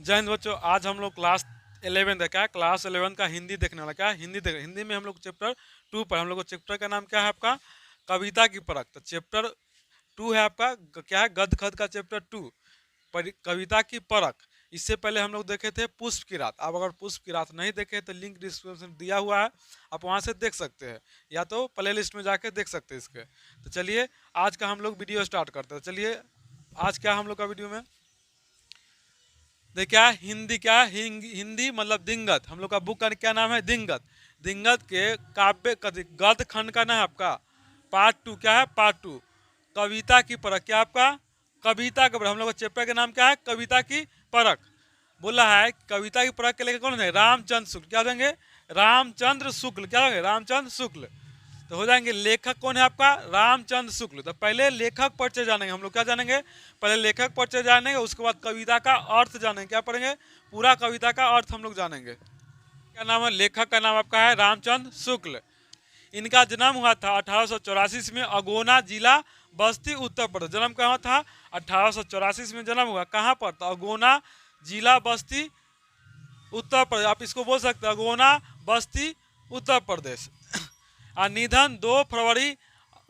जय हिंद बच्चों। आज हम लोग क्लास 11 है, क्या है क्लास 11 का हिंदी देखने वाला। क्या है हिंदी में हम लोग चैप्टर 2 पर, हम लोग को चैप्टर का नाम क्या है आपका, कविता की परख। तो चैप्टर 2 है आपका क्या है, गद्य खत का चैप्टर 2 कविता की परख। इससे पहले हम लोग देखे थे पुष्प की रात। आप अगर पुष्प की रात नहीं देखे तो लिंक डिस्क्रिप्शन दिया हुआ है, आप वहां से देख सकते हैं, या तो प्ले लिस्ट में जाके देख सकते हैं इसके। तो चलिए आज का हम लोग वीडियो स्टार्ट करते हैं। चलिए आज क्या हम लोग का वीडियो में देखिए क्या हिंदी, क्या हिंदी मतलब दिंगत। हम लोग का बुक का क्या नाम है, दिंगत। दिंगत के काव्य गद्य खंड का नाम है आपका पार्ट 2। क्या है पार्ट 2, कविता की परख। क्या आपका कविता का परख। हम लोग का चैप्टर का नाम क्या है, कविता की परख। बोला है कविता की परख के लेकर कौन है, रामचंद्र शुक्ल। क्या देंगे, रामचंद्र शुक्ल। क्या देंगे, रामचंद्र शुक्ल। तो हो जाएंगे लेखक कौन है आपका, रामचंद्र शुक्ल। तो पहले लेखक परिचय जानेंगे हम लोग। क्या जानेंगे, पहले लेखक परिचय जानेंगे, उसके बाद कविता का अर्थ जानेंगे। क्या पढ़ेंगे, पूरा कविता का अर्थ हम लोग जानेंगे। क्या नाम है, लेखक का नाम आपका है रामचंद्र शुक्ल। इनका जन्म हुआ था 1884 में, अगोना जिला बस्ती उत्तर प्रदेश। जन्म कहाँ था, 1884 में जन्म हुआ। कहाँ पर, तो अगोना जिला बस्ती उत्तर प्रदेश। आप इसको बोल सकते हैं अगोना बस्ती उत्तर प्रदेश। और निधन 2 फरवरी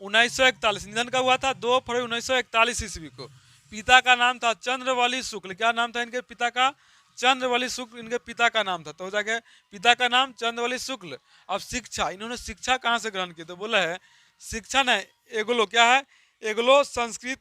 1941। निधन का हुआ था 2 फरवरी 1941 ईस्वी को। पिता का नाम था चंद्रवली शुक्ल। क्या नाम था इनके पिता का, चंद्रवली शुक्ल इनके पिता का नाम था। तो हो जाके पिता का नाम चंद्रवली शुक्ल। अब शिक्षा, इन्होंने शिक्षा कहाँ से ग्रहण की, तो बोला है शिक्षा ने एगलो। क्या है, Anglo Sanskrit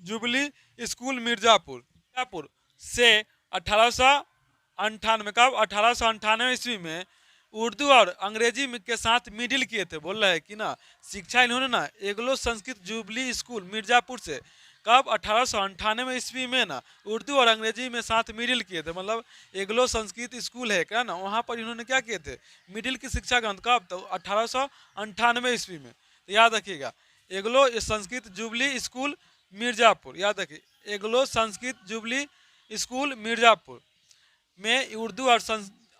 jubilee school Mirzapur Mirzapur से 1898 कब, 1898 ईस्वी में उर्दू और अंग्रेजी के साथ मिडिल किए थे। बोल रहा है कि ना शिक्षा इन्होंने ना एग्लो संस्कृत जुबली स्कूल मिर्जापुर से कब, 1898 ईस्वी में ना उर्दू और अंग्रेजी में साथ मिडिल किए थे। मतलब एग्लो संस्कृत स्कूल है क्या ना, वहाँ पर इन्होंने क्या किए थे, मिडिल की शिक्षा ग्रहण। कब, तो 1898 ईस्वी में। तो याद रखिएगा एग्लो संस्कृत जुबली स्कूल मिर्जापुर। याद रखिए एग्लो संस्कृत जुबली स्कूल मिर्जापुर में उर्दू और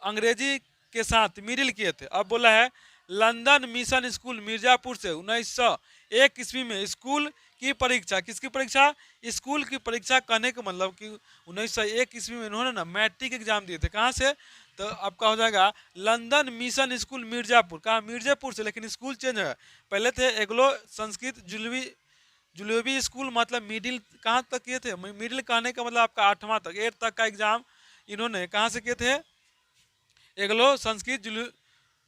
अंग्रेजी के साथ मिडिल किए थे। अब बोला है लंदन मिशन स्कूल मिर्जापुर से 1901 ईस्वी में स्कूल की परीक्षा। किसकी परीक्षा, स्कूल की परीक्षा कहने का मतलब कि 1901 ईस्वी में इन्होंने ना मैट्रिक एग्जाम दिए थे। कहाँ से, तो आपका हो जाएगा लंदन मिशन स्कूल मिर्जापुर। कहाँ, मिर्जापुर से, लेकिन स्कूल चेंज है। पहले थे एग्लो संस्कृत जुलवी स्कूल, मतलब मिडिल कहाँ तक किए थे, मिडिल कहने का मतलब आपका 8वां तक, 8 तक का एग्जाम इन्होंने कहाँ से किए थे, एग्लो संस्कृत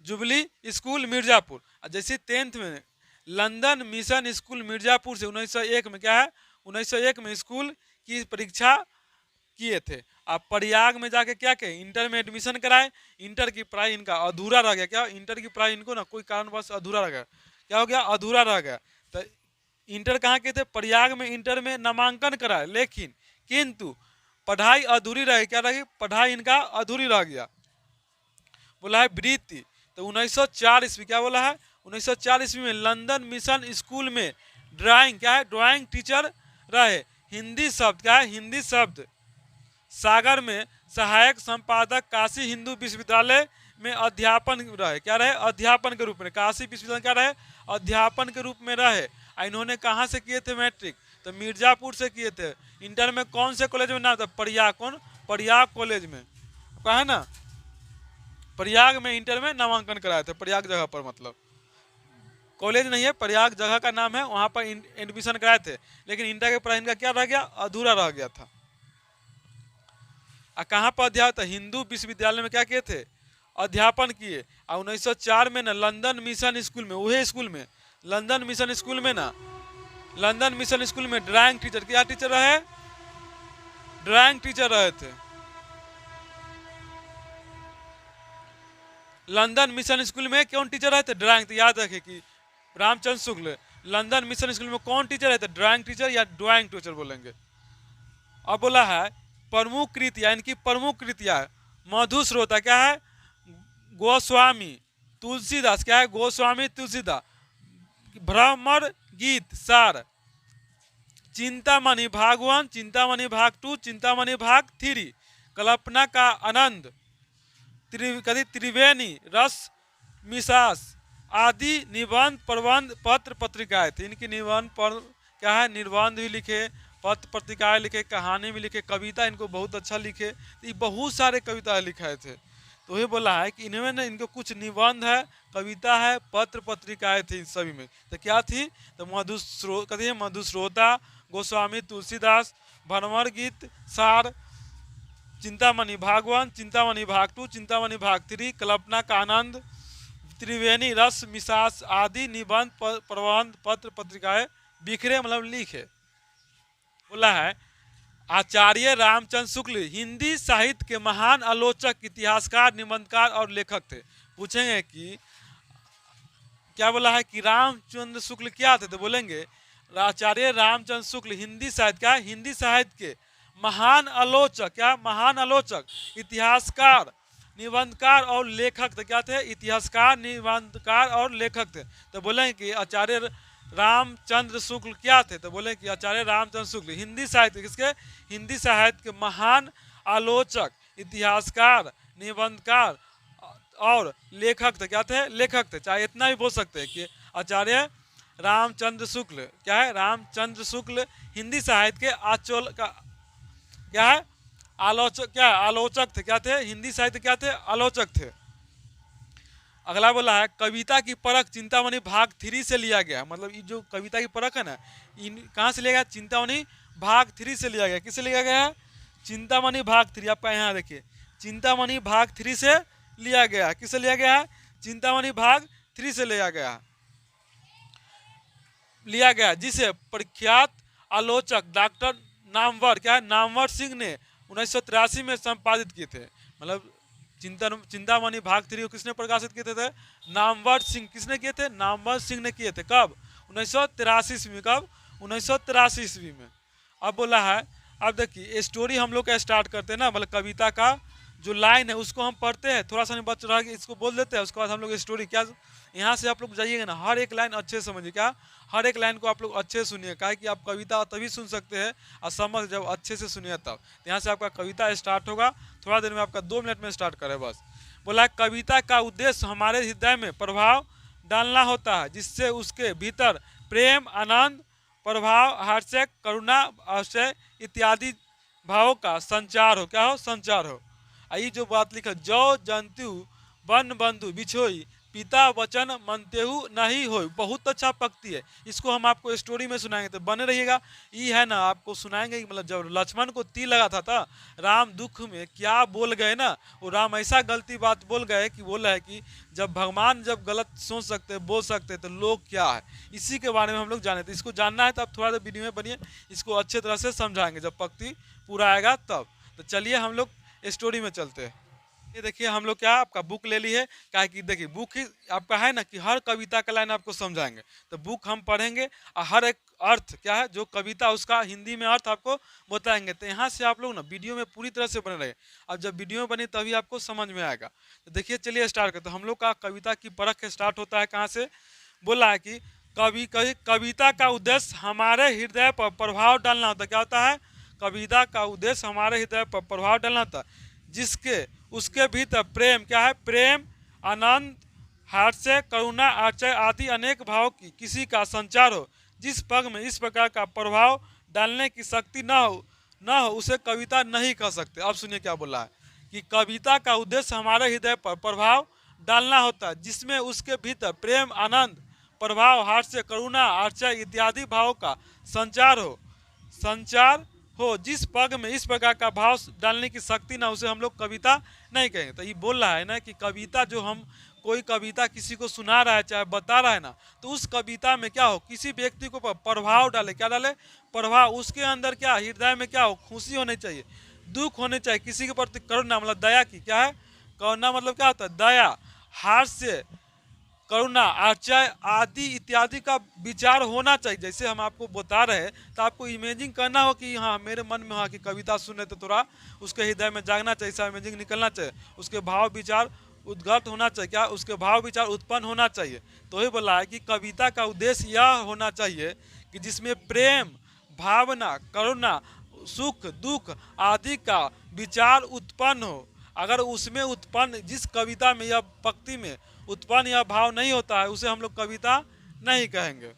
जुबली स्कूल मिर्जापुर। जैसे 10th में लंदन मिशन स्कूल मिर्जापुर से 1901 में क्या है, 1901 में स्कूल की परीक्षा किए थे। आप प्रयाग में जाके क्या कहे, इंटर में एडमिशन कराए। इंटर की पढ़ाई इनका अधूरा रह गया। क्या, इंटर की पढ़ाई इनको ना कोई कारणवश अधूरा रह गया। क्या हो गया, अधूरा रह गया। तो इंटर कहाँ के थे, प्रयाग में इंटर में नामांकन कराए, लेकिन किंतु पढ़ाई अधूरी रही। क्या रही, पढ़ाई इनका अधूरी रह गया। बोला है वृत्ति। तो 1904 ईस्वी, क्या बोला है, 1904 ईस्वी में लंदन मिशन स्कूल में ड्राइंग, क्या है, ड्राइंग टीचर रहे। हिंदी शब्द, क्या है, हिंदी शब्द सागर में सहायक संपादक, काशी हिंदू विश्वविद्यालय में अध्यापन रहे। क्या रहे, अध्यापन के रूप में। काशी विश्वविद्यालय क्या रहे, अध्यापन के रूप में रहे। इन्होंने कहाँ से किए थे मैट्रिक, तो मिर्जापुर से किए थे। इंटर में कौन से कॉलेज में नाम था, प्रयाग। कौन, प्रयाग कॉलेज में। कहा है ना, प्रयाग में इंटर में नामांकन कराए थे। प्रयाग जगह पर, मतलब कॉलेज नहीं है, प्रयाग जगह का नाम है, वहां पर एडमिशन कराए थे। लेकिन इंटर के पढ़ाई इनका क्या रह गया, अधूरा रह गया था। कहाँ पर अध्यापन, हिंदू विश्वविद्यालय में क्या किए थे, अध्यापन किए। और 1904 में ना लंदन मिशन स्कूल में, वही स्कूल में, लंदन मिशन स्कूल में ना, लंदन मिशन स्कूल में ड्राइंग टीचर, क्या टीचर रहे, ड्राइंग टीचर रहे थे। लंदन मिशन स्कूल में कौन टीचर रहे थे, ड्राइंग। तो याद रखे कि Ramchandra Shukla London mission school में कौन टीचर रहते, ड्राइंग टीचर या ड्राइंग टीचर बोलेंगे। अब बोला है प्रमुख कृतियां, इनकी प्रमुख कृतियां है मधुश्रोता। क्या है, गोस्वामी तुलसीदास। क्या है, गोस्वामी तुलसीदास। भ्रमर गीत सार, चिंतामणि भाग 1, चिंतामणि भाग 2, चिंतामणि भाग 3, कल्पना का आनंद, त्रिवेणी रस मिसास आदि निबंध प्रबंध पत्र पत्रिकाएं थी। इनकी निबंध पर क्या है, निबंध भी लिखे, पत्र पत्रिकाएं लिखे, कहानी भी लिखे, कविता इनको बहुत अच्छा लिखे। तो ये बहुत सारे कविताएं लिखाए थे। तो ये बोला है कि इनमें ना इनको कुछ निबंध है, कविता है, पत्र पत्रिकाएं थी इन सभी में। तो क्या थी? तो कहते हैं मधुश्रोता, गोस्वामी तुलसीदास, भ्रमर गीत, सार, चिंतामणि भागवन, चिंतामणि भाग 2, चिंतामणि भाग 3, कल्पना का आनंद, त्रिवेणी रस मिसास आदि निबंध प्रबंध पत्र पत्रिकाएं बिखरे मतलब लिखे। बोला है आचार्य रामचंद्र शुक्ल हिंदी साहित्य के महान आलोचक, इतिहासकार, निबंधकार और लेखक थे। पूछेंगे कि क्या बोला है कि रामचंद्र शुक्ल क्या थे? तो बोलेंगे आचार्य रामचंद्र शुक्ल हिंदी साहित्य, क्या हिंदी साहित्य के महान आलोचक, क्या महान आलोचक, इतिहासकार, निबंधकार और लेखक थे। क्या थे? इतिहासकार, निबंधकार और लेखक थे। तो बोलेंगे कि आचार्य रामचंद्र शुक्ल क्या थे? तो बोले कि आचार्य रामचंद्र शुक्ल हिंदी साहित्य, किसके? हिंदी साहित्य के महान आलोचक, इतिहासकार, निबंधकार और लेखक थे। क्या थे? लेखक थे। चाहे इतना भी बोल सकते हैं कि आचार्य रामचंद्र शुक्ल क्या है? रामचंद्र शुक्ल हिंदी साहित्य के आचोल का क्या है? आलोचक, क्या आलोचक थे। क्या थे? हिंदी साहित्य क्या थे? आलोचक थे। अगला बोला है कविता की परख चिंतामणि भाग 3 से लिया गया। मतलब ये जो कविता की परख है ना, इन कहाँ से लिया गया? चिंतामणि भाग 3 से लिया गया। किससे लिया गया है? चिंतामणि भाग 3। आपका यहाँ देखिए चिंतामणि भाग 3 से लिया गया। किससे लिया गया है? चिंतामणि भाग 3 से लिया गया जिसे प्रख्यात आलोचक डॉक्टर नामवर, क्या है? नामवर सिंह ने 1983 में संपादित किए थे। मतलब चिंतामणि भाग 3 को किसने प्रकाशित किए थे? नामवर सिंह। किसने किए थे? नामवर सिंह ने किए थे। कब? 1983 ईस्वी में। कब? 1983 ईस्वी में। अब बोला है, अब देखिए स्टोरी हम लोग का स्टार्ट करते हैं ना, मतलब कविता का जो लाइन है उसको हम पढ़ते हैं, थोड़ा सा नहीं बच रहा कि इसको बोल देते हैं, उसके बाद हम लोग स्टोरी क्या यहाँ से आप लोग जाइएगा ना, हर एक लाइन अच्छे से समझिए। क्या? हर एक लाइन को आप लोग अच्छे से सुनिए, क्या है कि आप कविता तभी सुन सकते हैं और समझ जब अच्छे से सुनिए तब। तो यहाँ से आपका कविता स्टार्ट होगा, थोड़ा देर में आपका 2 मिनट में स्टार्ट करें बस। बोला कविता का उद्देश्य हमारे हृदय में प्रभाव डालना होता है, जिससे उसके भीतर प्रेम, आनंद, प्रभाव, हास्य, करुणा, आशय इत्यादि भावों का संचार हो। क्या हो? संचार हो। आई जो बात लिखा, जो जंतु वन बंधु बिछोई, पिता वचन मनतेहु नहीं हो, बहुत अच्छा पक्ति है। इसको हम आपको स्टोरी में सुनाएंगे, तो बने रहिएगा। ये है ना, आपको सुनाएंगे मतलब जब लक्ष्मण को तीर लगा था राम दुख में क्या बोल गए ना, वो राम ऐसा गलती बात बोल गए कि बोला है कि जब भगवान जब गलत सोच सकते बोल सकते तो लोग क्या है, इसी के बारे में हम लोग जाने थे। इसको जानना है तो आप थोड़ा देर वीडियो में बनिए, इसको अच्छे तरह से समझाएंगे जब पक्ति पूरा आएगा तब। तो चलिए हम लोग स्टोरी में चलते हैं। ये देखिए हम लोग क्या आपका बुक ले ली है, क्या है कि देखिए बुक ही आपका है ना कि हर कविता का लाइन आपको समझाएंगे। तो बुक हम पढ़ेंगे और हर एक अर्थ क्या है जो कविता उसका हिंदी में अर्थ आपको बताएंगे। तो यहाँ से आप लोग ना वीडियो में पूरी तरह से बने रहे। अब जब वीडियो में बनी तभी आपको समझ में आएगा। तो देखिए चलिए स्टार्ट करते। तो हम लोग का कविता की परख स्टार्ट होता है कहाँ से? बोला है कि कविता का उद्देश्य हमारे हृदय पर प्रभाव डालना होता है। क्या होता है? कविता का उद्देश्य हमारे हृदय पर प्रभाव डालना होता है, जिसके उसके भीतर प्रेम, क्या है? प्रेम, आनंद, हास्य, करुणा, आश्चर्य आदि अनेक भाव की किसी का संचार हो। जिस पग में इस प्रकार का प्रभाव डालने की शक्ति न हो उसे कविता नहीं कह सकते। अब सुनिए क्या बोला है कि कविता का उद्देश्य हमारे हृदय पर प्रभाव डालना होता है, जिसमें उसके भीतर प्रेम, आनंद, प्रभाव, हास्य, करुणा, आश्चर्य इत्यादि भावों का संचार हो। जिस पग में इस प्रकार का भाव डालने की शक्ति ना, उसे हम लोग कविता नहीं कहेंगे। तो ये बोल रहा है ना कि कविता जो हम कोई कविता किसी को सुना रहा है चाहे बता रहा है ना, तो उस कविता में क्या हो, किसी व्यक्ति को प्रभाव डाले। क्या डाले? प्रभाव। उसके अंदर क्या हृदय में क्या हो? खुशी होनी चाहिए, दुख होने चाहिए, किसी के प्रति करुणा मतलब दया की। क्या है? करुणा मतलब क्या होता है? दया, हास्य, करुणा, आश्चर्य आदि इत्यादि का विचार होना चाहिए। जैसे हम आपको बता रहे हैं तो आपको इमेजिंग करना हो कि हाँ मेरे मन में हाँ कि कविता सुने तो थोड़ा उसके हृदय में जागना चाहिए, ऐसा इमेजिंग निकलना चाहिए, उसके भाव विचार उद्गत होना चाहिए। क्या? उसके भाव विचार उत्पन्न होना चाहिए। तो ही बोला है कि कविता का उद्देश्य यह होना चाहिए कि जिसमें प्रेम, भावना, करुणा, सुख, दुख आदि का विचार उत्पन्न हो। अगर उसमें उत्पन्न, जिस कविता में या पंक्ति में उत्पन्न या भाव नहीं होता है, उसे हम लोग कविता नहीं कहेंगे।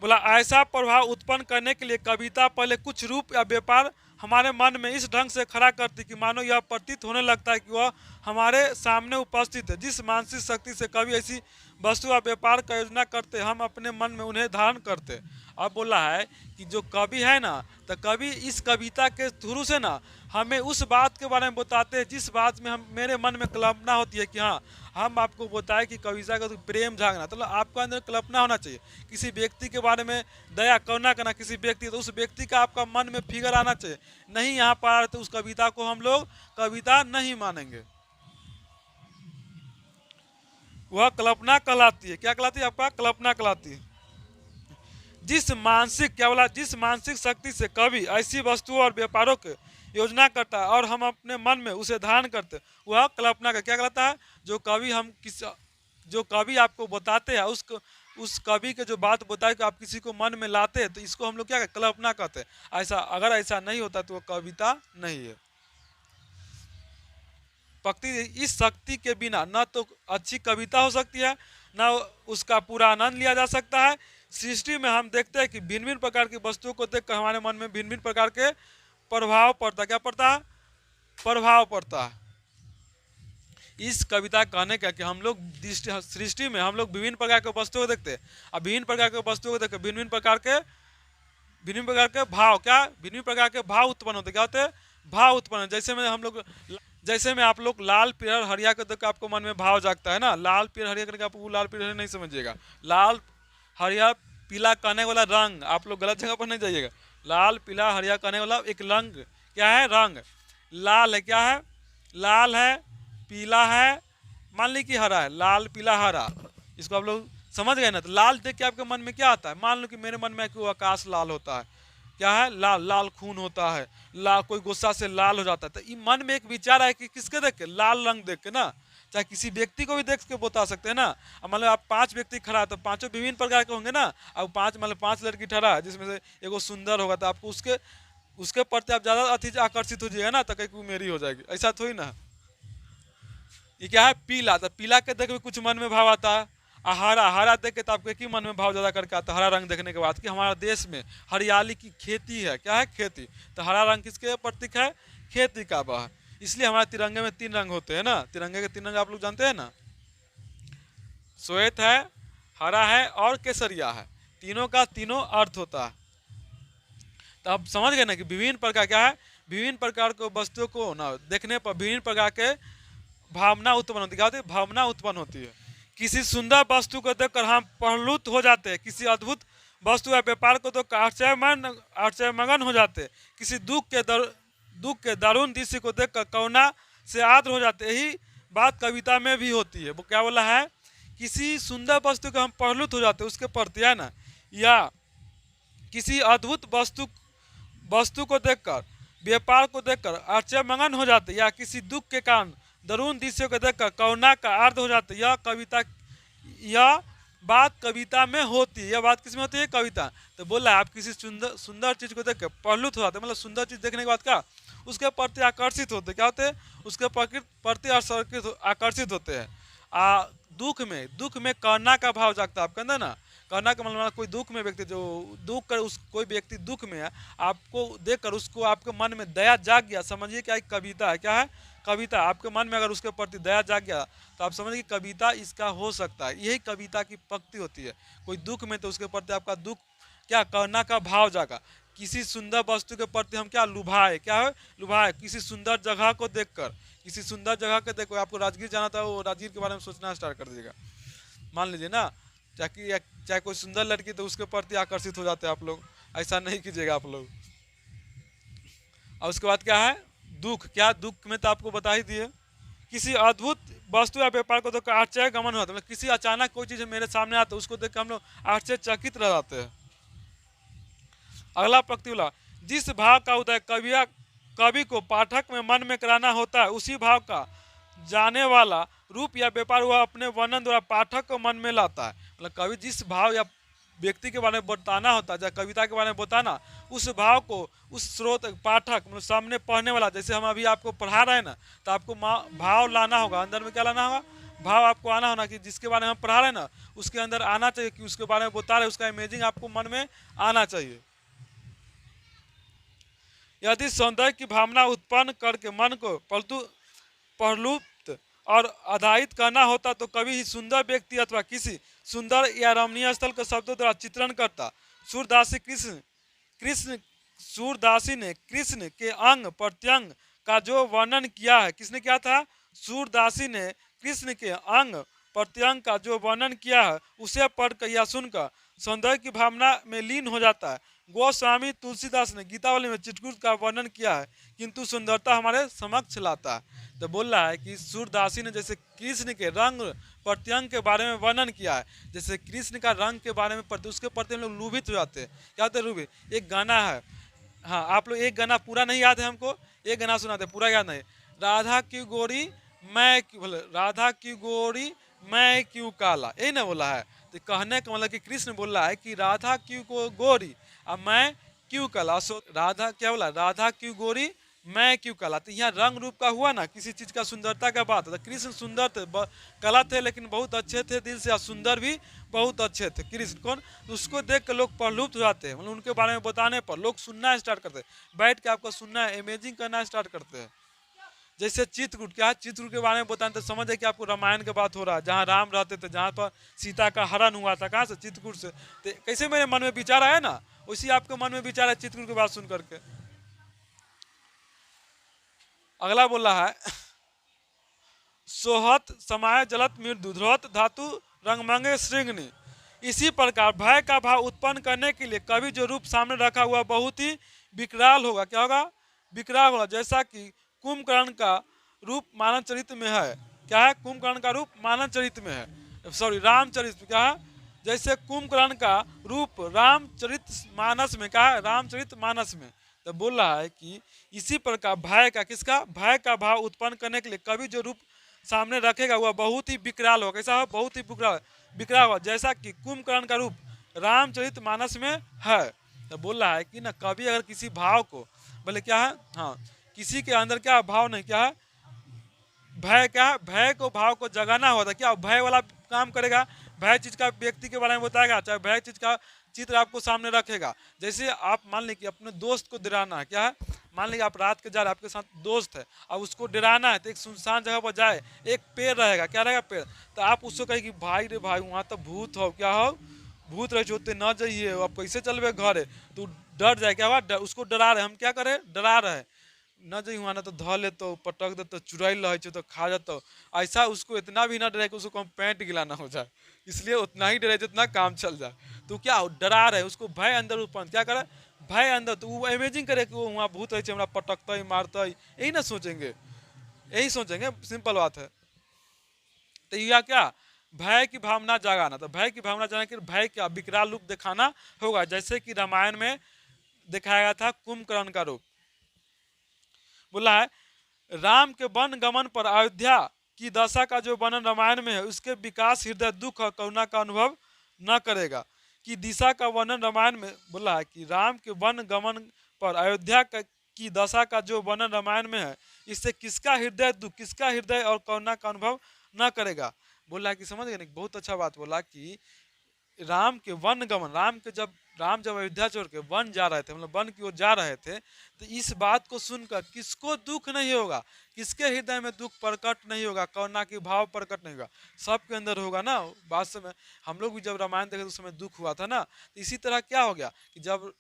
बोला ऐसा प्रभाव उत्पन्न करने के लिए कविता पहले कुछ रूप या व्यापार हमारे मन में इस ढंग से खड़ा करती कि मानो यह प्रतीत होने लगता है कि वह हमारे सामने उपस्थित है। जिस मानसिक शक्ति से कवि ऐसी वस्तु या व्यापार का योजना करते हम अपने मन में उन्हें धारण करते। अब बोला है कि जो कवि है ना, तो कवि इस कविता के थ्रू से ना हमें उस बात के बारे में बताते हैं जिस बात में हम मेरे मन में कल्पना होती है कि हाँ, हम आपको बताएं कि कविता का तो प्रेम जागना, तो आपको अंदर कल्पना होना चाहिए किसी व्यक्ति के बारे में, दया करुणा करना किसी व्यक्ति, तो उस व्यक्ति का आपका मन में फिगर आना चाहिए। नहीं यहाँ पर आ रहा तो उस कविता को हम लोग कविता नहीं मानेंगे, वह कल्पना कहलाती है। क्या कहलाती है? आपका कल्पना कहलाती है। जिस मानसिक, क्या बोला, जिस मानसिक शक्ति से कवि ऐसी वस्तुओं और व्यापारों के योजना करता है और हम अपने मन में उसे धारण करते, वह कल्पना का क्या कहलाता है? जो कवि आपको बताते हैं उस कवि के जो बात बताए कि आप किसी को मन में लाते हैं, तो इसको हम लोग क्या कल्पना कहते हैं। ऐसा अगर ऐसा नहीं होता तो वह कविता नहीं है। भक्ति इस शक्ति के बिना न तो अच्छी कविता हो सकती है, न उसका पूरा आनंद लिया जा सकता है। सृष्टि में हम देखते हैं कि भिन्न भिन्न प्रकार की वस्तुओं को देखकर हमारे मन में भिन्न भिन्न प्रकार के प्रभाव पड़ता है। क्या पड़ता है? प्रभाव पड़ता है। इस कविता कहने का कि हम लोग सृष्टि में हम लोग विभिन्न प्रकार के वस्तुओं को देखते हैं, और विभिन्न प्रकार के वस्तुओं को देखकर भिन्न भिन्न प्रकार के भाव, क्या भिन्न प्रकार के भाव उत्पन्न होते, क्या होते हैं? भाव उत्पन्न। जैसे में आप लोग लाल पीला हरिया को देख आपको मन में भाव जागता है ना। लाल पीला हरिया करके आप लाल पीला हरिया नहीं समझिएगा। लाल हरिया पीला कहने वाला रंग, आप लोग गलत जगह पर नहीं जाइएगा। लाल पीला हरिया कहने वाला एक रंग, क्या है? रंग। लाल है, क्या है? लाल है, पीला है, मान ली कि हरा है। लाल पीला हरा, इसको आप लोग समझ गए ना। तो लाल देख के आपके मन में क्या आता है? मान लो कि मेरे मन में कि आकाश लाल होता है, क्या है? लाल, लाल खून होता है, लाल कोई गुस्सा से लाल हो जाता है। तो ये मन में एक विचार है कि किसके देख के? लाल रंग देख के ना। चाहे किसी व्यक्ति को भी देख के बता सकते हैं ना। अब मतलब आप 5 व्यक्ति खड़ा है तो पांचों विभिन्न प्रकार के होंगे ना। अब 5 लड़की ठहरा है जिसमें से एगो सुंदर होगा, तो आपको उसके प्रति आप ज़्यादा आकर्षित हो जाइएगा ना, तो कहीं मेरी हो जाएगी, ऐसा थोड़ी ना। ये क्या है? पीला। तो पीला के देख के कुछ मन में भाव आता है। हरा, हरा देख के तो आपके की मन में भाव ज़्यादा करके आता है? हरा रंग देखने के बाद कि हमारा देश में हरियाली की खेती है, क्या है? खेती। तो हरा रंग किसके प्रतीक है? खेती का वह। इसलिए हमारे तिरंगे में 3 रंग होते हैं ना। तिरंगे के 3 रंग आप लोग जानते हैं ना। श्वेत है, हरा है और केसरिया है। तीनों का तीनों अर्थ होता है। तो आप समझ गए ना कि विभिन्न प्रकार, क्या है? विभिन्न प्रकार के वस्तुओं को ना देखने पर विभिन्न प्रकार के भावना उत्पन्न होती है। क्या होती है? भावना उत्पन्न होती है। किसी सुंदर वस्तु को देखकर हम प्रहलुत हो जाते हैं, किसी अद्भुत वस्तु या व्यापार को तो आश्चर्यमगन हो जाते हैं, किसी दुख के दारुण दृश्य को देखकर करुणा से आर्द्र हो जाते हैं। यही बात कविता में भी होती है। वो क्या बोला है? किसी सुंदर वस्तु को हम प्रहलुत हो जाते हैं उसके प्रति, है ना, या किसी अद्भुत वस्तु को देखकर, व्यापार को देखकर आश्चर्यमगन हो जाते, या किसी दुख के कारण दारुण दृश्यों को देखकर करुणा का आर्द्र हो जाते। यह बात कविता में होती है। यह बात किस में होती है? कविता। तो बोला आप किसी सुंदर चीज को देख कर प्रहलुत हो जाते, मतलब सुंदर चीज देखने के बाद क्या उसके प्रति आकर्षित होते, क्या होते हैं? उसके प्रति आकर्षित होते हैं। दुख में करुणा का भाव जागता है आपके अंदर ना। करुणा का मतलब कोई दुख में व्यक्ति जो दुख कर, कोई व्यक्ति दुख में है, आपको देखकर उसको आपके मन में दया जाग गया, समझिए क्या एक कविता है। क्या है? कविता। आपके मन में अगर उसके प्रति दया जाग गया तो आप समझिए कि कविता इसका हो सकता है। यही कविता की पंक्ति होती है। कोई दुख में तो उसके प्रति आपका दुख, क्या, करुणा का भाव जागा। किसी सुंदर वस्तु के प्रति हम क्या लुभाए, क्या है? लुभाए। किसी सुंदर जगह को देखकर, किसी सुंदर जगह को देखकर आपको राजगीर जाना था, वो राजगीर के बारे में सोचना स्टार्ट कर दीजिएगा, मान लीजिए ना। चाहे कोई सुंदर लड़की तो उसके प्रति आकर्षित हो जाते हैं आप लोग, ऐसा नहीं कीजिएगा आप लोग। और उसके बाद क्या है? दुख। क्या? दुख में तो आपको बता ही दिए। किसी अद्भुत वस्तु या व्यापार को तो आश्चर्य गमन होता है, मतलब किसी अचानक कोई चीज मेरे सामने आता है उसको देख कर हम लोग आश्चर्यचकित रह जाते हैं। अगला पंक्ति बोला, जिस भाव का उदय कवि को पाठक में मन में कराना होता है, उसी भाव का जाने वाला रूप या व्यापार वह अपने वर्णन द्वारा पाठक को मन में लाता है। मतलब कवि जिस भाव या व्यक्ति के बारे में बताना होता है, या कविता के बारे में बताना, उस भाव को उस स्रोत पाठक मतलब सामने पढ़ने वाला, जैसे हम अभी आपको पढ़ा रहे हैं ना, तो आपको भाव लाना होगा, अंदर में क्या लाना होगा? भाव आपको आना होना कि जिसके बारे में हम पढ़ा रहे हैं ना उसके अंदर आना चाहिए, कि उसके बारे में बता रहे उसका इमेजिंग आपको मन में आना चाहिए। यदि सौंदर्य की भावना उत्पन्न करके मन को प्रलुप्त और आधारित करना होता तो कभी ही सुंदर व्यक्ति अथवा किसी सुंदर या रमणीय स्थल के शब्दों द्वारा चित्रण करता। सूरदासी कृष्ण कृष्ण सूरदासी ने कृष्ण के अंग प्रत्यंग का जो वर्णन किया है, किसने किया था? सूरदासी ने कृष्ण के अंग प्रत्यंग का जो वर्णन किया है उसे पढ़कर या सुनकर सौंदर्य की भावना में लीन हो जाता है। गोस्वामी तुलसीदास ने गीतावली में चित्रकूट का वर्णन किया है किंतु सुंदरता हमारे समक्ष लाता है। तो बोल रहा है कि सूरदासी ने जैसे कृष्ण के रंग प्रत्यंग के बारे में वर्णन किया है, जैसे कृष्ण का रंग के बारे में पढ़ते उसके प्रति हम लोग लोभित हो जाते हैं। क्या होते हैं लोभित? एक गाना है, हाँ आप लोग एक गाना पूरा नहीं याद है हमको, एक गाना सुनाते पूरा याद नहीं। राधा की गोरी मैं क्यों, बोले राधा की गोरी मैं क्यों काला, यही ना बोला है। तो कहने का मतलब कि कृष्ण बोल रहा है कि राधा क्यों गोरी अब मैं क्यों काला। सो राधा क्या बोला? राधा क्यों गोरी मैं क्यों काला। तो यहाँ रंग रूप का हुआ ना, किसी चीज का सुंदरता का बात है। तो कृष्ण सुंदर थे, कला थे लेकिन बहुत अच्छे थे दिल से, और सुंदर भी बहुत अच्छे थे कृष्ण। कौन? तो उसको देख कर लोग प्रलुप्त हो जाते हैं, मतलब उनके बारे में बताने पर लोग सुनना स्टार्ट करते हैं, बैठ के आपको सुनना है, इमेजिंग करना स्टार्ट करते हैं। जैसे चित्रकूट, क्या है चित्रकूट के बारे में बताने तो समझ है कि आपको रामायण की बात हो रहा है, जहाँ राम रहते थे, जहाँ पर सीता का हरण हुआ था, कहाँ से? चित्रकूट से। तो कैसे मेरे मन में विचार आया ना, उसी आपके मन में विचार है चित्रकूट की बात सुन करके। अगला बोल रहा है सोहत समाय जलत मृदु ध्रुवत धातु रंगमंगे श्रृंगनी। इसी प्रकार भय का भाव उत्पन्न करने के लिए कवि जो रूप सामने रखा हुआ बहुत ही विकराल होगा। क्या होगा? विकराल होगा। जैसा कि कुंभकर्ण का रूप मानव चरित्र में है। क्या है? कुंभकर्ण का रूप मानव चरित्र में है, सॉरी रामचरित में। क्या है? जैसे कुंभकर्ण का रूप रामचरित मानस में, क्या है? रामचरित मानस में। तो बोल रहा है कि इसी प्रकार भय का, किसका? भय का भाव उत्पन्न करने के लिए कवि जो रूप सामने रखेगा वह बहुत ही विकराल होगा। कैसा हो? बहुत ही विकराल विकराल होगा, जैसा कि कुंभकर्ण का रूप रामचरित मानस में है। तो बोल रहा है कि ना कवि अगर किसी भाव को, बोले क्या है, हाँ किसी के अंदर क्या भाव नहीं, क्या है? भय। क्या है? भय को, भाव को जगाना होता है। क्या भय वाला काम करेगा? भय चीज का व्यक्ति के बारे में बताएगा, चाहे भय चीज का चित्र आपको सामने रखेगा। जैसे आप मान लीजिए अपने दोस्त को डराना है। क्या है? मान लीजिए आप रात के जा रहे हैं, आपके साथ दोस्त है, अब उसको डराना है तो एक सुनसान जगह पर जाए, एक पेड़ रहेगा। क्या रहेगा? पेड़। तो आप उसको कहे कि भाई रे भाई वहाँ तो भूत हो, क्या हो भूत रहे होते न जाइए, अब कैसे चलबे घर है, तो डर जाए। क्या हुआ? उसको डरा रहे, हम क्या करें? डरा रहे न जाइए वहाँ, ना तो ध ले तो पटक दे तो चुराइल रहे तो खा जाता। ऐसा उसको इतना भी ना डरे कि उसको हम पैंट गिला ना हो जाए, इसलिए उतना ही डरे जितना काम चल जाए। तो क्या डरा रहे, उसको भय अंदर उत्पन्न, क्या करे? भय अंदर। तो वो इमेजिंग करे कि वो वहाँ भूत रहे हमरा पटकता ही मारता ही, यही ना सोचेंगे, यही सोचेंगे, सिंपल बात है। तो यह क्या? भय की भावना जगाना। तो भय की भावना जगाने के भय का विकराल रूप दिखाना होगा, जैसे कि रामायण में दिखाया गया था कुंभकर्ण का रूप। बोला है राम के वन गमन पर अयोध्या की दशा का जो वर्णन रामायण में है उसके विकास हृदय दुख और करुणा का अनुभव न करेगा। कि दिशा का वर्णन रामायण में बोला है कि राम के वन गमन पर अयोध्या की दशा का जो वर्णन रामायण में है इससे किसका हृदय दुख, किसका हृदय और करुणा का अनुभव न करेगा। बोला कि समझ गए ना, बहुत अच्छा बात बोला कि राम के वन गमन, राम जब अयोध्या छोड़ के वन जा रहे थे, मतलब वन की ओर जा रहे थे, तो इस बात को सुनकर किसको दुख नहीं होगा, किसके हृदय में दुख प्रकट नहीं होगा, करुणा की भाव प्रकट नहीं होगा, सबके अंदर होगा ना। वास्तव में हम लोग भी जब रामायण देखे तो उस समय दुख हुआ था ना। तो इसी तरह क्या हो गया कि जब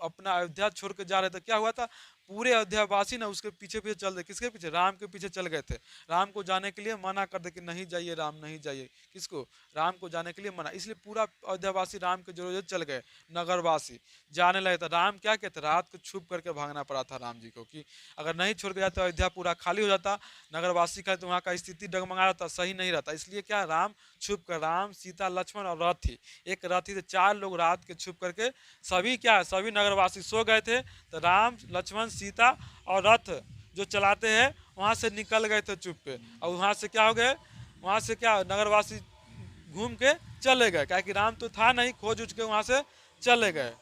अपना अयोध्या छोड़ के जा रहे थे, क्या हुआ था? पूरे अयोध्यावासी ना उसके पीछे पीछे चल रहे, किसके पीछे? राम के पीछे चल गए थे। राम को जाने के लिए मना कर दे कि नहीं जाइए राम, नहीं जाइए। किसको? राम को जाने के लिए मना, इसलिए पूरा अयोध्यावासी राम के जरूरत चल गए, नगरवासी जाने लगे। तो राम क्या कहते? रात को छुप करके भागना पड़ा था राम जी को, कि अगर नहीं छोड़ के जाते अयोध्या पूरा खाली हो जाता, नगरवासी का, तो वहाँ का स्थिति डगमगा रहता, सही नहीं रहता। इसलिए क्या राम छुप कर, राम सीता लक्ष्मण और रथी, एक रथी से 4 लोग रात के छुप करके, सभी क्या, सभी नगरवासी सो गए थे, तो राम लक्ष्मण सीता और रथ जो चलाते हैं वहाँ से निकल गए थे चुप पे। और वहाँ से क्या हो गए? वहाँ से क्या नगरवासी घूम के चले गए, क्या कि राम तो था नहीं, खोज उठ के वहाँ से चले गए।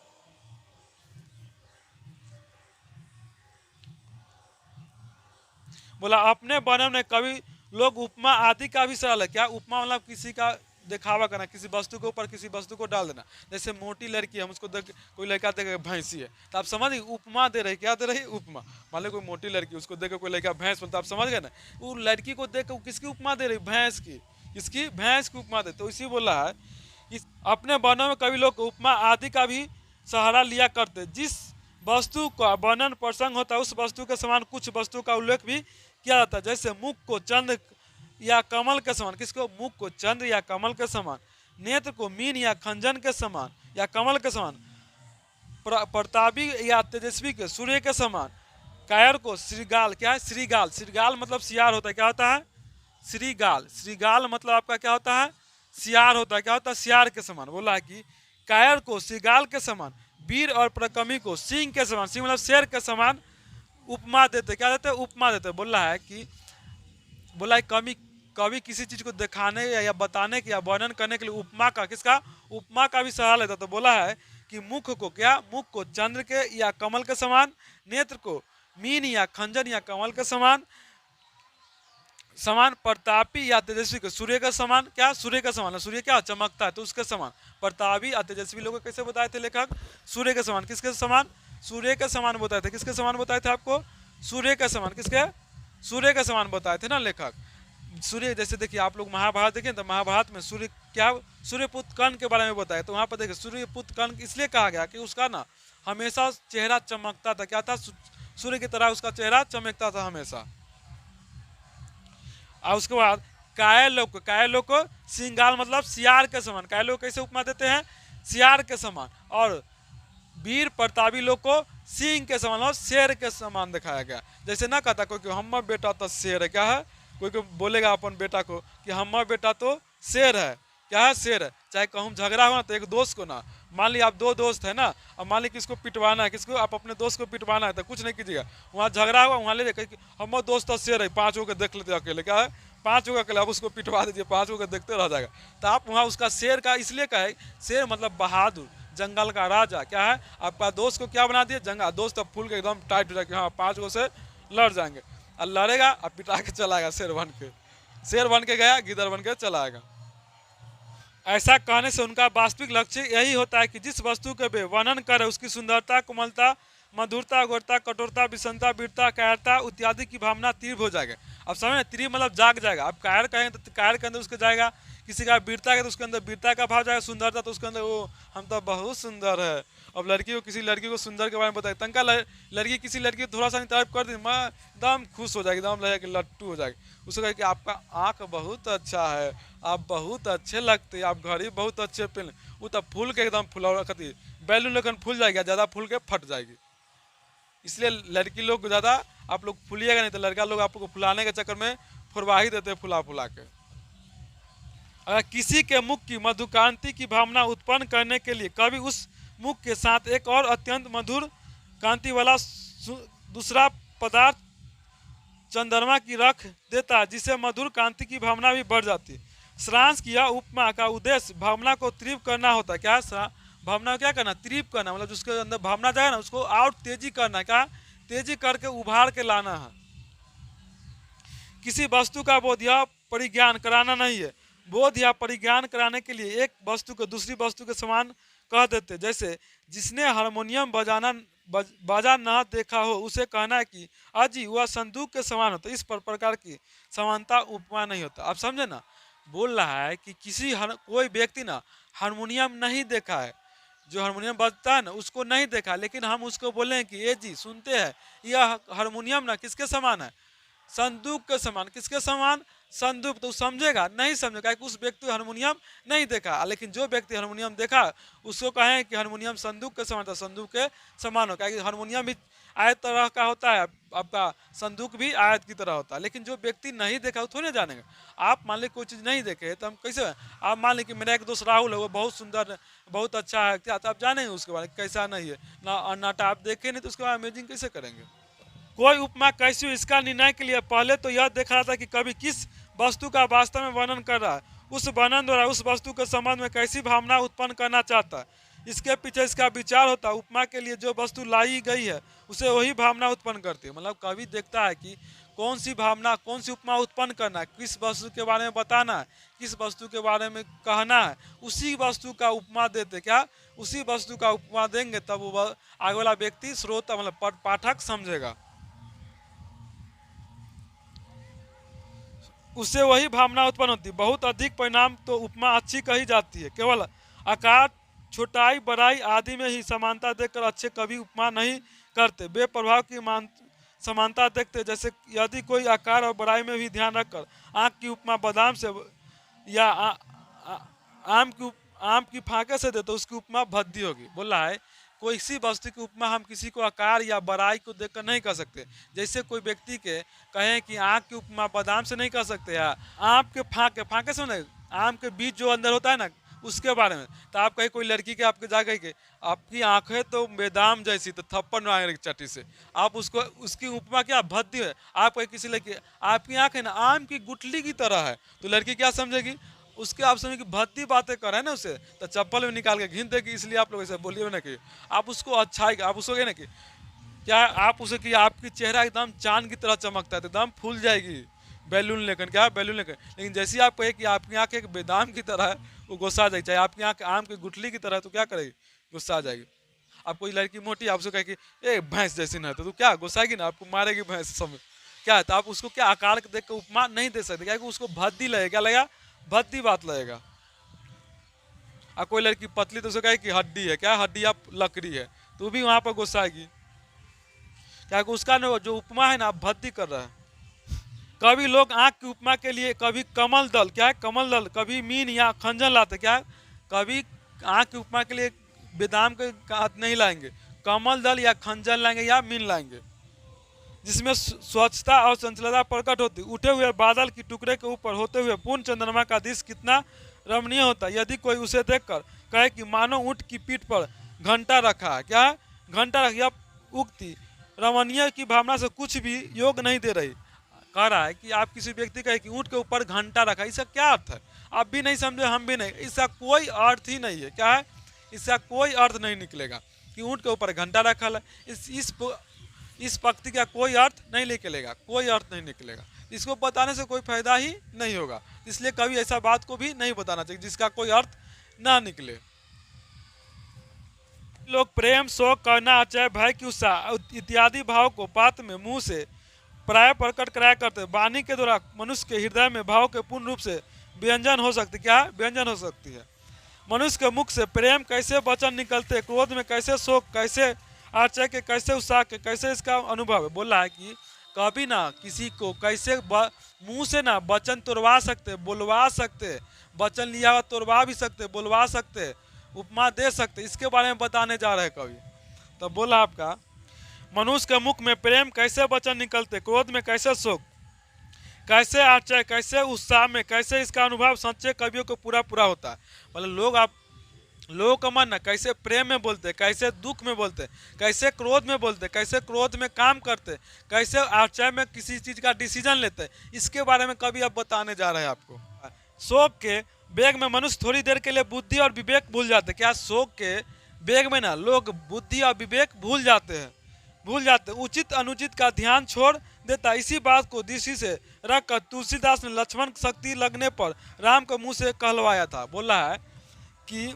बोला अपने वर्णन में कवि लोग उपमा आदि का भी सरल है। क्या उपमा मतलब किसी का दिखावा करना, किसी वस्तु के ऊपर किसी वस्तु को डाल देना। जैसे मोटी लड़की है, हम उसको देख, कोई लड़का देख भैंसी है तो आप समझ गए उपमा दे रही, क्या दे रही उपमा। मान लो कोई मोटी लड़की, उसको देख कोई लड़का भैंस बोलता, आप समझ गए ना, वो लड़की को देख किसकी उपमा दे रही, भैंस की, किसकी, भैंस की उपमा दे। तो इसी बोला है इस अपने वर्णन में कवि लोग उपमा आदि का भी सहारा लिया करते। जिस वस्तु का वर्णन प्रसंग होता है उस वस्तु के समान कुछ वस्तु का उल्लेख भी किया जाता है। जैसे मुख को चंद्र या कमल के समान, किसको, मुख को चंद्र या कमल के समान, नेत्र को मीन या खंजन के समान या कमल के समान, प्रतापी या तेजस्वी के सूर्य के समान, कायर को श्रीगाल, क्या है श्रीगाल, श्रीगाल मतलब सियार होता है, क्या होता है श्रीगाल, श्रीगाल मतलब आपका क्या होता है सियार होता है, क्या होता है सियार के समान। बोला है कि कायर को श्रीगाल के समान, वीर और प्रकमी को सिंह के समान, सिंह मतलब शेर के समान उपमा देते, क्या देते उपमा देते। बोला है कि बोला है कवि कवि किसी चीज को दिखाने या बताने के या वर्णन करने के लिए उपमा का, किसका, उपमा का भी सहारा लेता। तो बोला है कि मुख को क्या, मुख को चंद्र के या कमल के समान, नेत्र को मीन या खंजन या कमल के समान समान, प्रतापी या तेजस्वी के सूर्य के समान, क्या सूर्य के समान, सूर्य क्या चमकता है तो उसके समान, प्रतापी या तेजस्वी लोग कैसे बताए थे लेखक, सूर्य के समान, किसके समान, सूर्य के समान बताए थे, किसके समान बताए थे आपको, सूर्य के समान, किसके, सूर्य के समान बताए थे ना लेखक। सूर्य जैसे देखिए आप लोग महाभारत देखें तो महाभारत में सूर्य क्या, सूर्यपुत्र कर्ण के बारे में बताया, तो वहाँ पर देखिए सूर्यपुत्र कर्ण इसलिए कहा गया कि उसका ना हमेशा चेहरा चमकता था, क्या था, सूर्य की तरह उसका चेहरा चमकता था हमेशा। और उसके बाद कायर लोग को सिंगाल मतलब सियार के समान, कायर लोग कैसे उपमा देते हैं सियार के समान, और वीर प्रतापी लोग को सिंह के समान और शेर के समान दिखाया गया। जैसे ना कहता कोई कि हमारा बेटा तो शेर है, क्या है, कोई बोलेगा अपन बेटा को कि हमारा बेटा तो शेर है, क्या है शेर है। चाहे कहूँ झगड़ा हो ना तो एक दोस्त को ना, मान ली आप दो दोस्त है ना, अब मान ली किसको पिटवाना है, किसको, आप अपने दोस्त को पिटवाना है तो कुछ नहीं कीजिएगा, वहाँ झगड़ा हुआ वहाँ ले जाए हमारा दोस्त तो शेर है, 5 को देख लेते अकेले, क्या है 5 को अकेले, आप उसको पिटवा दीजिए, 5 को देखते रह जाएगा। तो आप वहाँ उसका शेर का इसलिए कहे, शेर मतलब बहादुर, जंगल का राजा, क्या है आपका दोस्त को क्या बना दिया जंगल, दोस्त अब फूल के एकदम टाइट हो जाए कि हाँ 5 को से लड़ जाएंगे, और लड़ेगा और पिटा के चलाएगा, शेर बन के गया, गिदड़ बन के चलाएगा। ऐसा कहने से उनका वास्तविक लक्ष्य यही होता है कि जिस वस्तु के वे वर्णन करे उसकी सुंदरता, कोमलता, मधुरता, गौरता, कठोरता, विषमता, वीरता, कायरता इत्यादि की भावना तीव्र हो जाएगा। अब समझ, तीव्र मतलब जाग जाएगा। अब कायर कहेंगे तो कायर के अंदर उसके जाएगा, किसी का वीरता है तो उसके अंदर वीरता का भाव जाएगा, सुंदरता तो उसके अंदर वो हम तो बहुत सुंदर है। अब लड़की को, किसी लड़की को सुंदर के बारे में बताए, तंका लड़की किसी लड़की को थोड़ा सा तारीफ कर दी, मैं एकदम खुश हो जाएगी, एकदम लगेगा कि लट्टू हो जाएगी। उसको कहे कि आपका आँख बहुत अच्छा है, आप बहुत अच्छे लगते हैं, आप घड़ी बहुत अच्छे पहन, वो तो फूल के एकदम फुला रखती, बैलून लेकिन फूल जाएगी, ज़्यादा फूल के फट जाएगी। इसलिए लड़की लोग ज़्यादा आप लोग फूलिएगा नहीं तो लड़का लोग आप लोग को फुलाने के चक्कर में फुलवा ही देते हैं, फुला फुला के। अगर किसी के मुख की मधुकांति की भावना उत्पन्न करने के लिए कभी उस मुख के साथ एक और अत्यंत मधुर कांति वाला दूसरा पदार्थ चंद्रमा की रख देता है, जिससे मधुर कांति की भावना भी बढ़ जाती है। सारांश की यह उपमा का उद्देश्य भावना को तीव्र करना होता है। क्या भावना क्या करना, तीव्र करना, मतलब जिसके अंदर भावना जाए ना उसको और तेजी करना, क्या तेजी करके उभार के लाना है। किसी वस्तु का बोध या परिज्ञान कराना नहीं है, बोध या परिज्ञान कराने के लिए एक वस्तु को दूसरी वस्तु के समान कह देते। जैसे जिसने हारमोनियम बाजा न देखा हो उसे कहना है कि अजी वह संदूक के समान होता है। इस प्रकार की समानता उपमा नहीं होता। आप समझे ना, बोल रहा है कि कोई व्यक्ति ना हारमोनियम नहीं देखा है, जो हारमोनियम बजता है ना उसको नहीं देखा, लेकिन हम उसको बोले कि ये जी सुनते हैं यह हारमोनियम ना किसके समान है, संदूक के समान। किसके समान, संदूक। तो समझेगा नहीं समझेगा कि उस व्यक्ति हारमोनियम नहीं देखा, लेकिन जो व्यक्ति हारमोनियम देखा उसको कहें कि हारमोनियम संदूक के समान था, संदूक के समान हो, क्या हारमोनियम भी आयत तरह का होता है, आपका संदूक भी आयत की तरह होता है। लेकिन जो व्यक्ति नहीं देखा वो थोड़ी जानेगा। आप मान ली कोई चीज़ नहीं देखे तो हम कैसे, आप मान ली कि मेरा एक दोस्त राहुल है वो बहुत सुंदर बहुत अच्छा है, क्या तो आप जानेंगे उसके बारे में कैसा नहीं है ना, नाटा आप देखे नहीं तो उसके बाद इमेजिंग कैसे करेंगे। कोई उपमा कैसी हो इसका निर्णय के लिए पहले तो यह देख रहा था कि कभी किस वस्तु का वास्तव में वर्णन कर रहा है, उस वर्णन द्वारा उस वस्तु के संबंध में कैसी भावना उत्पन्न करना चाहता है, इसके पीछे इसका विचार होता है। उपमा के लिए जो वस्तु लाई गई है उसे वही भावना उत्पन्न करती है। मतलब कवि देखता है कि कौन सी भावना, कौन सी उपमा उत्पन्न करना है, किस वस्तु के बारे में बताना है, किस वस्तु के बारे में कहना है, उसी वस्तु का उपमा देते, क्या उसी वस्तु का उपमा देंगे, तब वो आगे वाला व्यक्ति श्रोता मतलब पाठक समझेगा, उससे वही भावना उत्पन्न होती है। बहुत अधिक परिणाम तो उपमा अच्छी कही जाती है, केवल आकार, छोटाई, बड़ाई आदि में ही समानता देखकर अच्छे कवि उपमा नहीं करते, बेप्रभाव की समानता देखते। जैसे यदि कोई आकार और बड़ाई में भी ध्यान रखकर आँख की उपमा बादाम से या आम की फाके से दे तो उसकी उपमा भद्दी होगी। बोला है कोई सी वस्तु की उपमा हम किसी को आकार या बड़ाई को देखकर नहीं कर सकते। जैसे कोई व्यक्ति के कहें कि आँख की उपमा बादाम से नहीं कर सकते, या आम के फाके से नहीं, आम के बीज जो अंदर होता है ना उसके बारे में। तो आप कहीं कोई लड़की के आपके जा के आपकी आंखें तो बेदाम जैसी, तो थप्पड़ मारेंगे चट्टी से, आप उसको उसकी उपमा क्या भद्दी है। आप कहीं किसी लड़की आपकी आंखें ना आम की गुठली की तरह है, तो लड़की क्या समझेगी, उसके आप समझे कि भद्दी बातें कर रहे हैं ना उसे, तो चप्पल में निकाल के घिन देगी। इसलिए आप लोग ऐसे बोलिए ना कि आप उसको अच्छा आप उसको कहे ना कि क्या आप उसे कि आपकी चेहरा एकदम चांद की तरह चमकता है, तो एकदम फूल जाएगी बैलून लेकर, क्या बैलून लेकर। लेकिन जैसे ही आप कहे कि आपकी आंख एक बेदाम की तरह है, वो गुस्सा आ जाएगी। चाहे आपकी आंख आम की गुठली की तरह है तो क्या करेगी, गुस्सा आ जाएगी। आप कोई लड़की मोटी आपसे कहे कि ए भैंस जैसी ना है, तो क्या गुस्साएगी ना, आपको मारेगी भैंस समझ क्या है। तो आप उसको क्या आकार देख कर उपमा नहीं दे सकते, क्या उसको भद्दी लगेगा, क्या लगेगा, भद्दी बात लगेगा। और कोई लड़की पतली तो उसे कहे कि हड्डी है, क्या हड्डी आप लकड़ी है, तो भी वहां पर गुस्सा आएगी, क्या उसका जो उपमा है ना भद्दी कर रहा है। कभी लोग आंख की उपमा के लिए कभी कमल दल, क्या है कमल दल, कभी मीन या खंजन लाते, क्या है कभी आंख की उपमा के लिए बेदाम के हाथ नहीं लाएंगे, कमल दल या खंजन लाएंगे या मीन लाएंगे, जिसमें स्वच्छता और चंचलता प्रकट होती। उठे हुए बादल की टुकड़े के ऊपर होते हुए पूर्ण चंद्रमा का दृश्य कितना रमणीय होता है। यदि कोई उसे देखकर कहे कि मानो ऊंट की पीठ पर घंटा रखा है, क्या है घंटा रख, यह उक्ति रमणीय की भावना से कुछ भी योग नहीं दे रही। कह रहा है कि आप किसी व्यक्ति कहे कि ऊंट के ऊपर घंटा रखा, इसका क्या अर्थ है, आप भी नहीं समझे, हम भी नहीं, इसका कोई अर्थ ही नहीं है। क्या है, इसका कोई अर्थ नहीं निकलेगा कि ऊंट के ऊपर घंटा रखा है। इस पंक्ति का कोई अर्थ नहीं निकलेगा, कोई अर्थ नहीं निकलेगा। इसको बताने से कोई फायदा ही नहीं होगा, इसलिए कभी ऐसा बात को भी नहीं बताना चाहिए जिसका कोई अर्थ ना निकले। लोग प्रेम, शोक, करना, आचय, भय की उत्साह इत्यादि भाव को पात्र में मुंह से प्राय प्रकट कराया करते। वाणी के द्वारा मनुष्य के हृदय में भाव के पूर्ण रूप से व्यंजन हो सकती, क्या व्यंजन हो सकती है। मनुष्य के मुख से प्रेम कैसे वचन निकलते, क्रोध में कैसे शोक, कैसे आचय के, कैसे उत्साह के, कैसे इसका अनुभव है। बोला है कि कभी ना किसी को कैसे मुंह से ना वचन तोड़वा सकते, बुलवा सकते, वचन लिया हुआ तोड़वा भी सकते, बुलवा सकते, उपमा दे सकते, इसके बारे में बताने जा रहे हैं कवि। तो बोला आपका मनुष्य के मुख में प्रेम कैसे वचन निकलते, क्रोध में कैसे शोक, कैसे आचय, कैसे उत्साह में, कैसे इसका अनुभव सच्चे कवियों को पूरा पूरा होता है। मतलब लोगों का मन ना कैसे प्रेम में बोलते, कैसे दुख में बोलते, कैसे क्रोध में बोलते, कैसे क्रोध में काम करते, कैसे आचय में किसी चीज का डिसीजन लेते, इसके बारे में कभी अब बताने जा रहे हैं आपको। शोक के वेग में मनुष्य थोड़ी देर के लिए बुद्धि और विवेक भूल जाते। क्या शोक के वेग में ना लोग बुद्धि और विवेक भूल जाते हैं, उचित अनुचित का ध्यान छोड़ देता। इसी बात को दृष्टि से रखकर तुलसीदास ने लक्ष्मण शक्ति लगने पर राम के मुंह से कहलवाया था। बोला है कि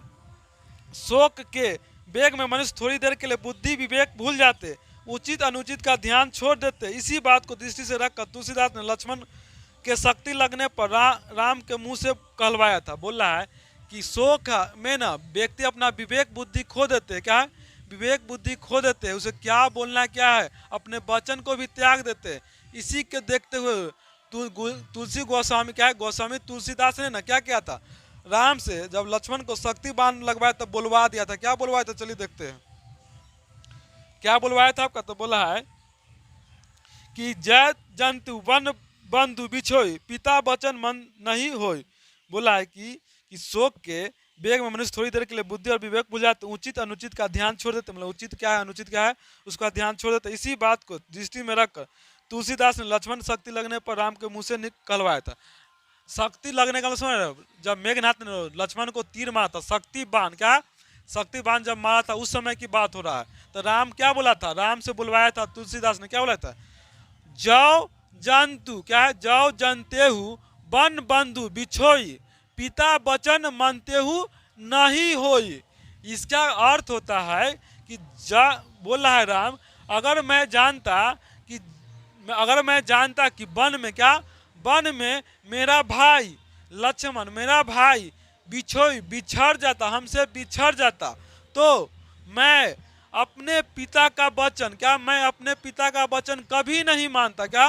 शोक के वेग में मनुष्य थोड़ी देर के लिए बुद्धि विवेक भूल जाते, उचित अनुचित का ध्यान छोड़ देते। इसी बात को दृष्टि से रखकर तुलसीदास ने लक्ष्मण के शक्ति लगने पर राम के मुंह से कहलवाया था। बोला है कि शोक में ना व्यक्ति अपना विवेक बुद्धि खो देते, क्या है विवेक बुद्धि खो देते, उसे क्या बोलना क्या है, अपने वचन को भी त्याग देते। इसी के देखते हुए तुलसी गोस्वामी, क्या है गोस्वामी तुलसीदास ने ना क्या किया था, राम से जब लक्ष्मण को शक्ति बाण लगवाया तब बुलवा दिया था। क्या बुलवाया था, चलिए देखते हैं क्या बुलवाया था आपका। तो बोला है कि जय जंतु वन बंधु बिछोई, पिता वचन मन नहीं होई। बोला है कि शोक के वेग में मनुष्य थोड़ी देर के लिए बुद्धि और विवेक भूल जाते, उचित अनुचित का ध्यान छोड़ देते। मतलब उचित क्या है अनुचित क्या है उसका ध्यान छोड़ देते। इसी बात को दृष्टि में रखकर तुलसीदास ने लक्ष्मण शक्ति लगने पर राम के मुंह से कहलवाया था। शक्ति लगने का मतलब जब मेघनाथ ने लक्ष्मण को तीर मारा था, शक्ति बाण, क्या शक्ति बाण जब मारा था उस समय की बात हो रहा है। तो राम क्या बोला था, राम से बुलवाया था तुलसीदास ने, क्या बोला था, जाओ जानतु क्या है, जाओ जानते हूँ बन बंधु बिछोई, पिता वचन मानते हूँ नहीं होई। इसका अर्थ होता है कि जा बोल रहा है राम, अगर मैं जानता कि अगर मैं जानता कि वन में क्या, वन में मेरा भाई लक्ष्मण मेरा भाई बिछोई बिछड़ जाता, हमसे बिछड़ जाता, तो मैं अपने पिता का वचन क्या, मैं अपने पिता का वचन कभी नहीं मानता, क्या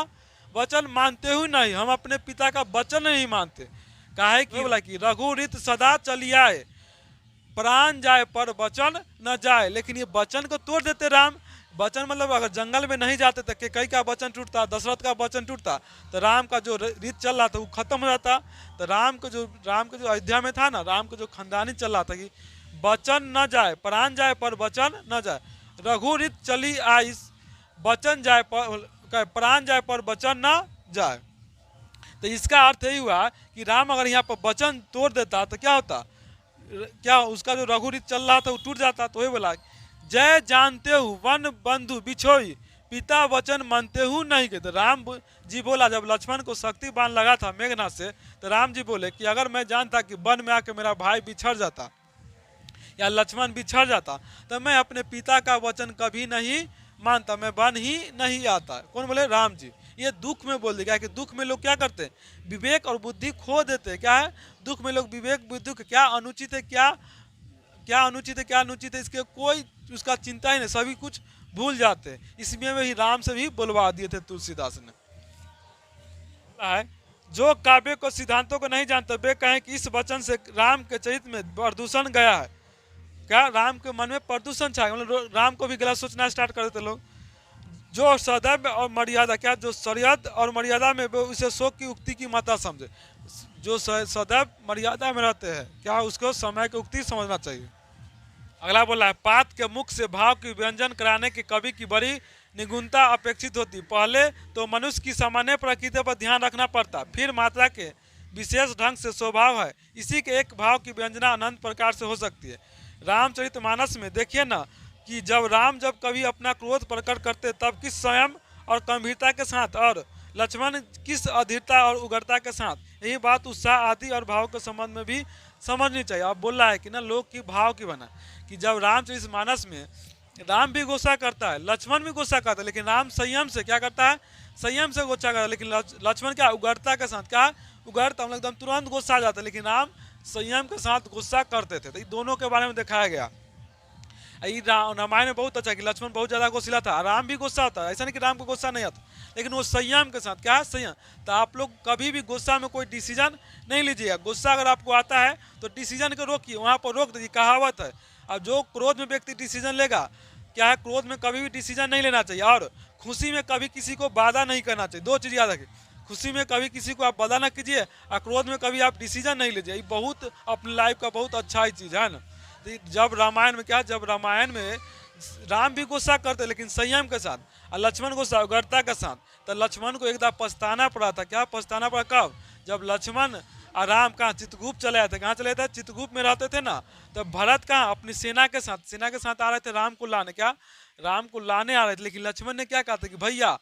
वचन मानते हुए नहीं, हम अपने पिता का वचन नहीं मानते। काहे कि बोला कि रघुरीत सदा चली आए, प्राण जाए पर वचन न जाए। लेकिन ये वचन को तोड़ देते राम। वचन मतलब अगर जंगल में नहीं जाते तो कैकेयी का वचन टूटता, दशरथ का वचन टूटता, तो राम का जो रीत चल रहा था वो खत्म हो जाता। तो राम को जो अयोध्या में था ना, राम को जो खानदानी चल रहा था कि वचन न जाए, प्राण जाए पर वचन न जाए, रघुरीत चली आई, वचन जाए पर प्राण जाए पर वचन न जाए। तो इसका अर्थ यही हुआ कि राम अगर यहाँ पर वचन तोड़ देता तो क्या होता, क्या उसका जो रघुरीत चल रहा था वो टूट जाता। तो वही बोला, जय जानते हूँ वन बंधु बिछोई, पिता वचन मानते हूँ नहीं के। तो राम जी बोला, जब लक्ष्मण को शक्ति बाण लगा था मेघनाथ से, तो राम जी बोले कि अगर मैं जानता कि वन में आके मेरा भाई बिछड़ जाता या लक्ष्मण बिछड़ जाता, तो मैं अपने पिता का वचन कभी नहीं मानता, मैं वन ही नहीं आता। कौन बोले, राम जी। ये दुख में बोल दिया कि दुख में लोग क्या करते हैं, विवेक और बुद्धि खो देते हैं। क्या है, दुख में लोग विवेक बुद्धि क्या अनुचित है, क्या क्या अनुचित है, क्या अनुचित है, इसके कोई उसका चिंता ही नहीं, सभी कुछ भूल जाते हैं। इसमें वही राम से भी बुलवा दिए थे तुलसीदास ने। जो काव्य को सिद्धांतों को नहीं जानते वे कहें कि इस वचन से राम के चरित्र में प्रदूषण गया है। क्या राम के मन में प्रदूषण छा, मतलब राम को भी गलत सोचना स्टार्ट कर देते लोग। जो सदैव और मर्यादा, क्या जो शरीयत और मर्यादा में वो उसे शोक की उक्ति की मात्रा समझे, जो सदैव मर्यादा में रहते हैं क्या उसको समय की उक्ति समझना चाहिए। अगला बोला है, पात के मुख से भाव की व्यंजन कराने की कवि की बड़ी निगुणता अपेक्षित होती। पहले तो मनुष्य की सामान्य प्रकृति पर ध्यान रखना पड़ता, फिर मात्रा के विशेष ढंग से स्वभाव है, इसी के एक भाव की व्यंजना अनंत प्रकार से हो सकती है। रामचरितमानस में देखिए ना कि जब कभी अपना क्रोध प्रकट करते तब किस संयम और गंभीरता के साथ, और लक्ष्मण किस अधीरता और उग्रता के साथ। यही बात उत्साह आदि और भाव के संबंध में भी समझनी चाहिए। अब बोल रहा है कि ना लोग की भाव की बना कि जब रामचरितमानस में राम भी गुस्सा करता है, लक्ष्मण भी गुस्सा करता है, लेकिन राम संयम से क्या करता है, संयम से गुस्सा करता है। लेकिन लक्ष्मण क्या उग्रता के साथ, क्या उग्रता हम एकदम तुरंत गुस्सा आ जाता है, लेकिन राम संयम के साथ गुस्सा करते थे। तो इन दोनों के बारे में दिखाया गया। रामायण में बहुत अच्छा है कि लक्ष्मण बहुत ज्यादा गुस्सा था, राम भी गुस्सा होता है, ऐसा नहीं कि राम को गुस्सा नहीं आता, लेकिन वो संयम के साथ। क्या है, संयम। तो आप लोग कभी भी गुस्सा में कोई डिसीजन नहीं लीजिएगा। गुस्सा अगर आपको आता है तो डिसीजन को रोकिए, वहाँ पर रोक दीजिए। कहावत है, अब जो क्रोध में व्यक्ति डिसीजन लेगा, क्या है, क्रोध में कभी भी डिसीजन नहीं लेना चाहिए, और खुशी में कभी किसी को बाधा नहीं करना चाहिए। दो चीज़ याद रखिए, खुशी में कभी किसी को आप बाधा ना कीजिए, और क्रोध में कभी आप डिसीजन नहीं लीजिए। ये बहुत अपनी लाइफ का बहुत अच्छा ही चीज़ है ना। जब रामायण में क्या, जब रामायण में राम भी गुस्सा करते लेकिन संयम के साथ, और लक्ष्मण गुस्सा उग्रता के साथ। तो लक्ष्मण को एक दफा पछताना पड़ा था। क्या पछताना पड़ा, कब, जब लक्ष्मण और राम कहाँ चित्रगुप्त चले आए थे। कहाँ चले थे, चित्रगुप्त में रहते थे ना। तो भरत कहाँ अपनी सेना के साथ आ रहे थे राम को लाने। क्या राम को लाने आ रहे थे, लेकिन लक्ष्मण ने क्या कहा था कि भैया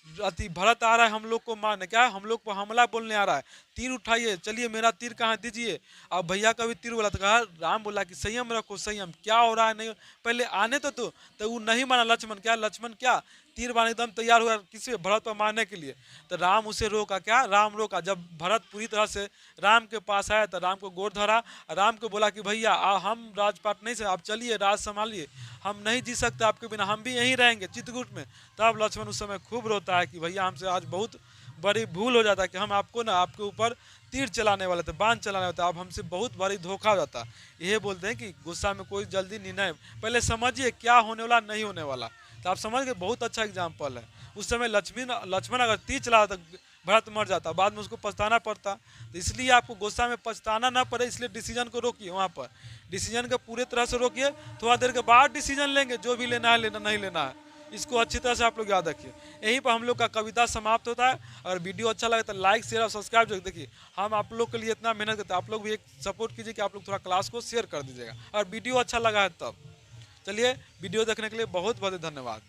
अति भरत आ रहा है हम लोग को मारने, क्या हम लोग को हमला बोलने आ रहा है, तीर उठाइए, चलिए मेरा तीर कहाँ दीजिए। अब भैया का भी तीर बोला, तो कहा राम बोला कि संयम रखो, संयम क्या हो रहा है, नहीं पहले आने तो वो नहीं माना लक्ष्मण। क्या लक्ष्मण क्या तीर बाण एकदम तैयार हुआ किसी भरत पर मारने के लिए। तो राम उसे रोका, क्या राम रोका। जब भरत पूरी तरह से राम के पास आया तो राम को गोद धरा, राम को बोला कि भैया हम राजपाट नहीं से, आप चलिए राज संभालिए, हम नहीं जी सकते आपके बिना, हम भी यहीं रहेंगे चित्रकूट में। तब लक्ष्मण उस समय खूब रोता है कि भैया हमसे आज बहुत बड़ी भूल हो जाता है कि हम आपको ना आपके ऊपर तीर चलाने वाले थे, बाण चलाने वाले थे, अब हमसे बहुत बड़ी धोखा हो जाता। यही बोलते हैं कि गुस्सा में कोई जल्दी निर्णय पहले समझिए क्या होने वाला नहीं होने वाला। तो आप समझ गए, बहुत अच्छा एग्जाम्पल है। उस समय लक्ष्मण अगर तीर चला तो भरत मर जाता, बाद में उसको पछताना पड़ता। तो इसलिए आपको गुस्सा में पछताना ना पड़े, इसलिए डिसीजन को रोकिए। वहाँ पर डिसीजन को पूरी तरह से रोकिए, थोड़ा देर के बाद डिसीजन लेंगे, जो भी लेना है लेना, नहीं लेना है। इसको अच्छी तरह से आप लोग याद रखिए। यहीं पर हम लोग का कविता समाप्त होता है। अगर वीडियो अच्छा लगे तो लाइक शेयर और सब्सक्राइब जरूर। देखिए हम आप लोग के लिए इतना मेहनत करते हैं, आप लोग भी एक सपोर्ट कीजिए कि आप लोग थोड़ा क्लास को शेयर कर दीजिएगा, और वीडियो अच्छा लगा है तब। चलिए, वीडियो देखने के लिए बहुत बहुत धन्यवाद।